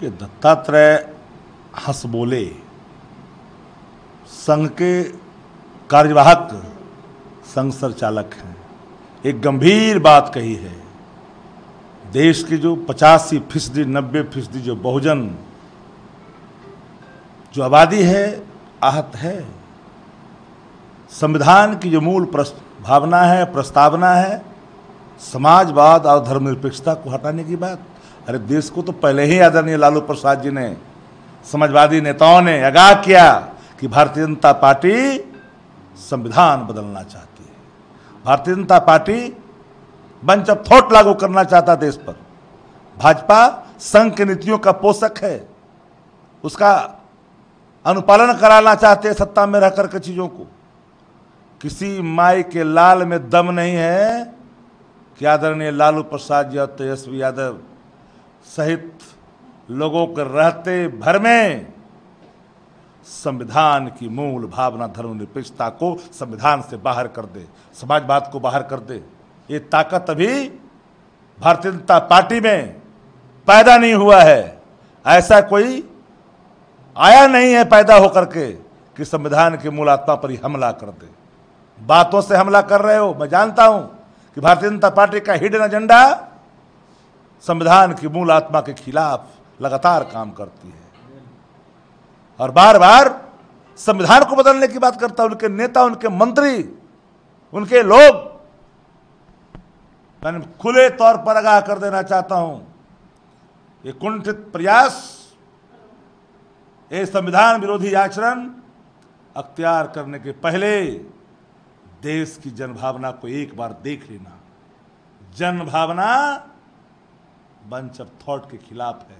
कि दत्तात्रेय हंसबोले संघ के कार्यवाहक संघ संचालक हैं। एक गंभीर बात कही है, देश की जो 85% 90% जो बहुजन जो आबादी है आहत है। संविधान की जो मूल भावना है, प्रस्तावना है, समाजवाद और धर्मनिरपेक्षता को हटाने की बात। अरे देश को तो पहले ही आदरणीय लालू प्रसाद जी ने, समाजवादी नेताओं ने आगाह किया कि भारतीय जनता पार्टी संविधान बदलना चाहती है। Bharatiya Janata party bunch of thought लागू करना चाहता देश पर। भाजपा संघ की नीतियों का पोषक है, उसका अनुपालन कराना चाहते हैं सत्ता में रहकर के चीजों को। किसी माई के लाल में दम नहीं है कि आदरणीय लालू प्रसाद जी और तेजस्वी यादव सहित लोगों के रहते भर में संविधान की मूल भावना धर्मनिरपेक्षता को संविधान से बाहर कर दे, समाजवाद को बाहर कर दे। ये ताकत अभी भारतीय जनता पार्टी में पैदा नहीं हुआ है। ऐसा कोई आया नहीं है पैदा होकर के कि संविधान की मूल आत्मा पर ही हमला कर दे। बातों से हमला कर रहे हो। मैं जानता हूं कि भारतीय जनता पार्टी का हिडन एजेंडा संविधान की मूल आत्मा के खिलाफ लगातार काम करती है और बार बार संविधान को बदलने की बात करता है। उनके नेता, उनके मंत्री, उनके लोग, मैंने खुले तौर पर आगाह कर देना चाहता हूं, ये कुंठित प्रयास, ये संविधान विरोधी आचरण अख्तियार करने के पहले देश की जनभावना को एक बार देख लेना। जनभावना बंच ऑफ थॉट के खिलाफ है,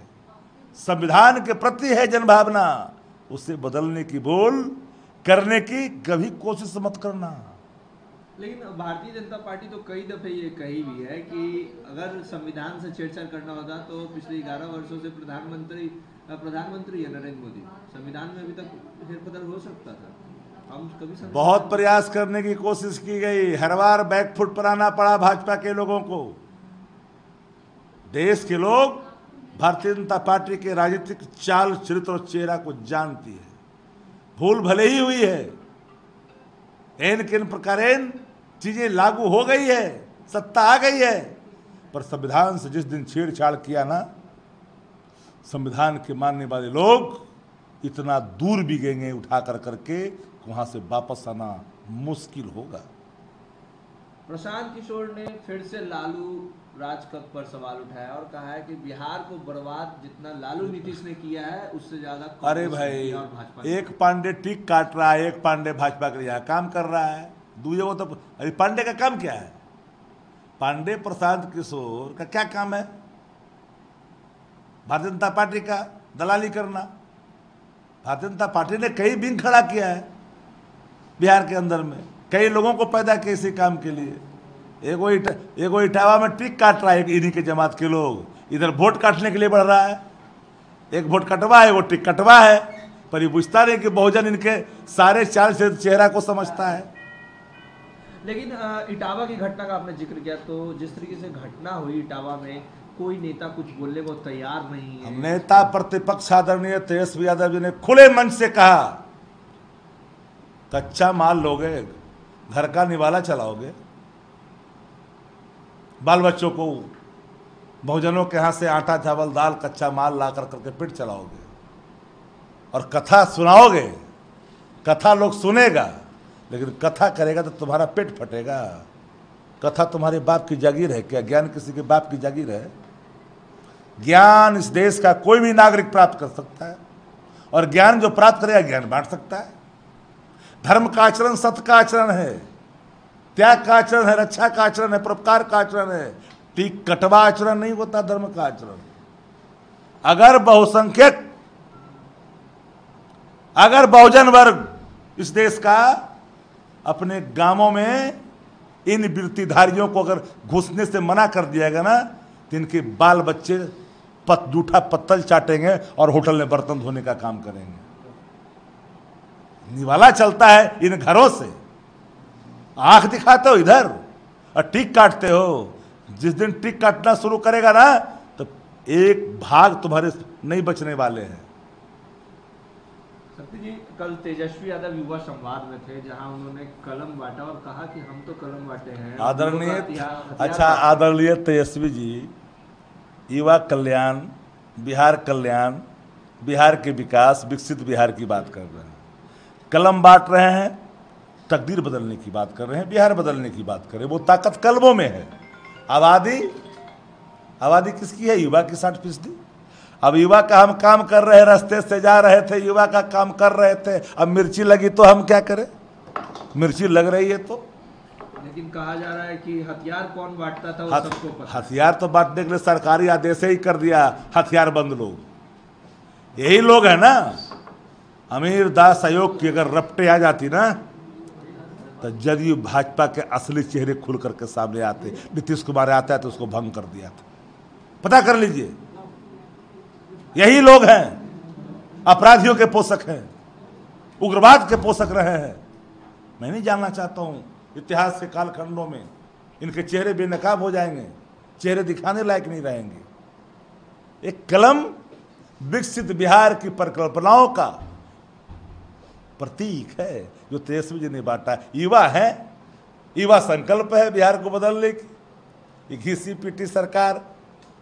संविधान के प्रति है जनभावना। उसे बदलने की बोल करने की कभी कोशिश मत करना। लेकिन भारतीय जनता पार्टी तो कई दफे ये कही भी है कि अगर संविधान से छेड़छाड़ करना होता तो पिछले 11 वर्षों से प्रधानमंत्री है नरेंद्र मोदी, संविधान में अभी तक फेरबदल हो सकता था। हम कभी बहुत प्रयास करने की कोशिश की गई, हर बार बैकफुट पर आना पड़ा भाजपा के लोगों को। देश के लोग भारतीय जनता पार्टी के राजनीतिक चाल, चरित्र और चेहरा को जानती है। भूल भले ही हुई है, एन किन प्रकार चीजें लागू हो गई है, सत्ता आ गई है, पर संविधान से जिस दिन छेड़छाड़ किया ना, संविधान के मानने वाले लोग इतना दूर भी गएंगे उठा कर करके, वहां से वापस आना मुश्किल होगा। प्रशांत किशोर ने फिर से लालू राजकब पर सवाल उठाया और कहा है कि बिहार को बर्बाद जितना लालू नीतीश ने किया है उससे ज्यादा। अरे भाई, एक पांडे टिक काट रहा है, एक पांडे भाजपा के यहाँ काम कर रहा है, दूसरे को तो। अरे पांडे का काम क्या है? पांडे प्रशांत किशोर का क्या काम है? भारतीय जनता पार्टी का दलाली करना। भारतीय जनता पार्टी ने कई विंग खड़ा किया है बिहार के अंदर में, कई लोगों को पैदा किया इसी काम के लिए। एगो इटावा में टिक काट रहा है इन्हीं के जमात के लोग, इधर वोट काटने के लिए बढ़ रहा है। एक वोट कटवा है, वो टिक कटवा है, पर ये बुझता नहीं कि बहुजन इनके सारे चाल से चेहरा को समझता है। लेकिन इटावा की घटना का आपने जिक्र किया, तो जिस तरीके से घटना हुई इटावा में, कोई नेता कुछ बोलने को तैयार नहीं है। नेता प्रतिपक्ष आदरणीय तेजस्वी यादव जी ने खुले मंच से कहा, कच्चा माल लोगे, घर का निवाला चलाओगे, बाल बच्चों को बहुजनों के हाथ से आटा चावल दाल कच्चा माल ला कर करके पेट चलाओगे और कथा सुनाओगे। कथा लोग सुनेगा, लेकिन कथा करेगा तो तुम्हारा पेट फटेगा। कथा तुम्हारे बाप की जागीर है क्या? ज्ञान किसी के बाप की जागीर है? ज्ञान इस देश का कोई भी नागरिक प्राप्त कर सकता है, और ज्ञान जो प्राप्त करेगा ज्ञान बांट सकता है। धर्म का आचरण सत्य का आचरण है, त्याग का आचरण है, रक्षा का आचरण है, परोपकार का आचरण है। टिक कटवा आचरण नहीं होता धर्म का आचरण। अगर बहुसंख्यक, अगर बहुजन वर्ग इस देश का अपने गांवों में इन वृत्तिधारियों को अगर घुसने से मना कर दिया गया ना, तो इनके बाल बच्चे जूठा पत्तल चाटेंगे और होटल में बर्तन धोने का काम करेंगे। निवाला चलता है इन घरों से। आंख दिखाते हो इधर और टिक काटते हो। जिस दिन टिक काटना शुरू करेगा ना, तो एक भाग तुम्हारे नहीं बचने वाले हैं। शक्ति जी, कल तेजस्वी यादव युवा संवाद में थे, जहां उन्होंने कलम बांटा और कहा कि हम तो कलम बांटे हैं। आदरणीय हथियार अच्छा, आदरणीय तेजस्वी जी युवा कल्याण, बिहार के विकास, विकसित बिहार की बात कर रहे हैं, कलम बांट रहे हैं, तकदीर बदलने की बात कर रहे हैं, बिहार बदलने की बात कर रहे हैं। वो ताकत कलमों में है। आबादी किसकी है? युवा की 60%। अब युवा का हम काम कर रहे हैं, रास्ते से जा रहे थे, युवा का काम कर रहे थे, अब मिर्ची लगी तो हम क्या करें? मिर्ची लग रही है तो। लेकिन कहा जा रहा है कि हथियार कौन बांटता था वो सबको पता। हथियार तो बांटने के लिए सरकारी आदेश ही कर दिया, हथियार बंद लोग यही लोग हैं ना। अमीर दास आयोग की अगर रपटे आ जाती ना, तो जदयू भाजपा के असली चेहरे खुल करके सामने आते। नीतीश कुमार आता है तो उसको भंग कर दिया था, पता कर लीजिए। यही लोग हैं, अपराधियों के पोषक हैं, उग्रवाद के पोषक रहे हैं। मैं नहीं जानना चाहता हूं इतिहास के कालखंडों में इनके चेहरे बेनकाब हो जाएंगे, चेहरे दिखाने लायक नहीं रहेंगे। एक कलम विकसित बिहार की परिकल्पनाओं का प्रतीक है जो तेजस्वी जी ने बांटा है। युवा है, युवा संकल्प है बिहार को बदलने की। घिसी पीटी सरकार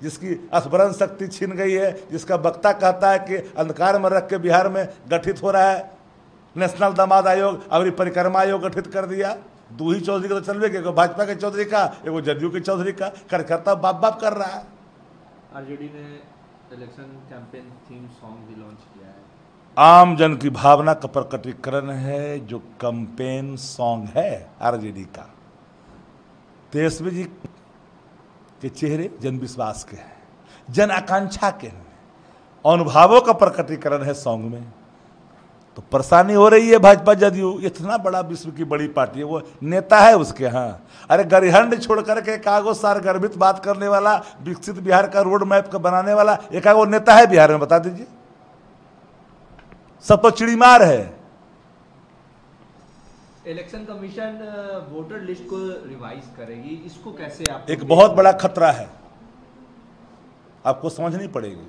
जिसकी स्मरण शक्ति छीन गई है, जिसका वक्ता कहता है कि अंधकार में रख के बिहार में गठित हो रहा है नेशनल दामाद आयोग, अभी परिक्रमा आयोग गठित कर दिया। दू ही चौधरी का तो चलवे, एगो भाजपा के चौधरी का, एगो जदयू के चौधरी का। कार्यकर्ता बाप बाप कर रहा है। आरजेडी ने इलेक्शन कैंपेन थीम सॉन्ग भी लॉन्च किया है। आम जन की भावना का प्रकटीकरण है जो कैंपेन सॉन्ग है आरजेडी का। तेजस्वी जी के चेहरे जन विश्वास के हैं, जन आकांक्षा के हैं, अनुभवों का प्रकटीकरण है सॉन्ग में। तो परेशानी हो रही है भाजपा जदयू, इतना बड़ा विश्व की बड़ी पार्टी है, वो नेता है उसके यहाँ। अरे गरिहंड छोड़ करके एकागो सारगर्भित बात करने वाला, विकसित बिहार का रोड मैप का बनाने वाला एकागो नेता है बिहार में? बता दीजिए। सब तो चिड़ीमार है। इलेक्शन कमीशन वोटर लिस्ट को रिवाइज करेगी, इसको कैसे आप? एक बहुत बड़ा खतरा है, आपको समझनी पड़ेगी।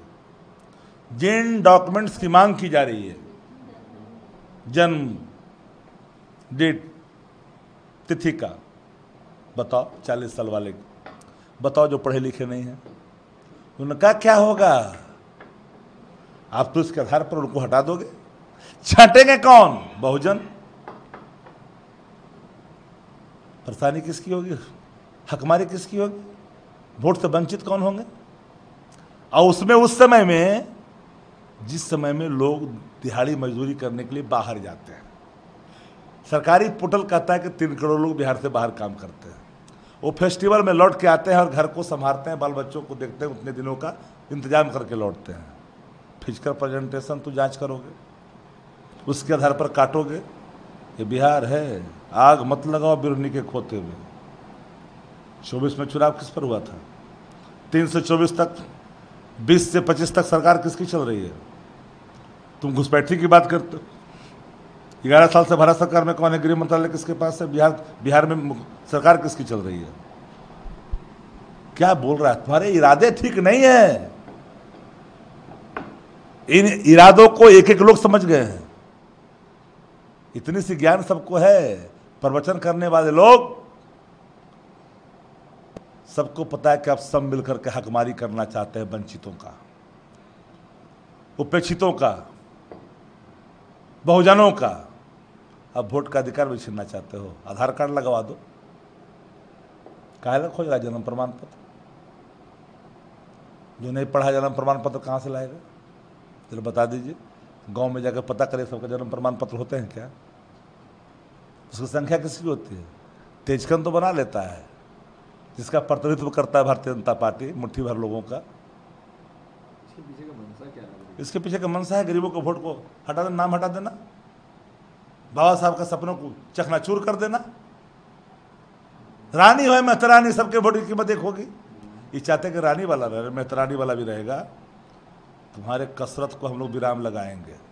जिन डॉक्यूमेंट्स की मांग की जा रही है, जन्म डेट तिथि का, बताओ 40 साल वाले बताओ जो पढ़े लिखे नहीं हैं, उनका क्या होगा? आप तो इसके आधार पर उनको हटा दोगे। छांटेंगे कौन? बहुजन। परेशानी किसकी होगी? हकमारी किसकी होगी? वोट से वंचित कौन होंगे? और उसमें उस समय में, जिस समय में लोग दिहाड़ी मजदूरी करने के लिए बाहर जाते हैं, सरकारी पोर्टल कहता है कि 3 करोड़ लोग बिहार से बाहर काम करते हैं। वो फेस्टिवल में लौट के आते हैं और घर को संभालते हैं, बाल बच्चों को देखते हैं, उतने दिनों का इंतजाम करके लौटते हैं। फिजिकल प्रेजेंटेशन तो जांच करोगे, उसके आधार पर काटोगे। ये बिहार है। आग मत लगाओ बिरहनी के खोते में। 24 में चुनाव किस पर हुआ था? 3 से 24 तक, 20 से 25 तक सरकार किसकी चल रही है? तुम घुसपैठी की बात करते हो। 11 साल से भारत सरकार में कौन है? गृह मंत्रालय किसके पास है? बिहार में सरकार किसकी चल रही है? क्या बोल रहा है? तुम्हारे इरादे ठीक नहीं है। इन इरादों को एक एक लोग समझ गए हैं। इतनी सी ज्ञान सबको है। प्रवचन करने वाले लोग सबको पता है कि आप सब मिलकर के हकमारी करना चाहते हैं वंचितों का, उपेक्षितों का, बहुजनों का। अब वोट का अधिकार भी छीनना चाहते हो। आधार कार्ड लगवा दो। काहे खोज रहा है जन्म प्रमाण पत्र? जो नहीं पढ़ा जन्म प्रमाण पत्र कहाँ से लाएगा? चलो बता दीजिए। गांव में जाकर पता करें सबका जन्म प्रमाण पत्र होते हैं क्या? उसकी संख्या किसकी होती है? तेजकन तो बना लेता है, जिसका प्रतिनिधित्व करता है भारतीय जनता पार्टी, मुट्ठी भर लोगों का। इसके पीछे का मंशा क्या है? इसके पीछे का मंशा है गरीबों के वोट को हटा देना, नाम हटा देना, बाबा साहब का सपनों को चकनाचूर कर देना। रानी हो मेहतरानी, सबके वोट की कीमत एक होगी। ये चाहते कि रानी वाला रहे, मेहतरानी वाला भी रहेगा। तुम्हारे कसरत को हम लोग विराम लगाएंगे।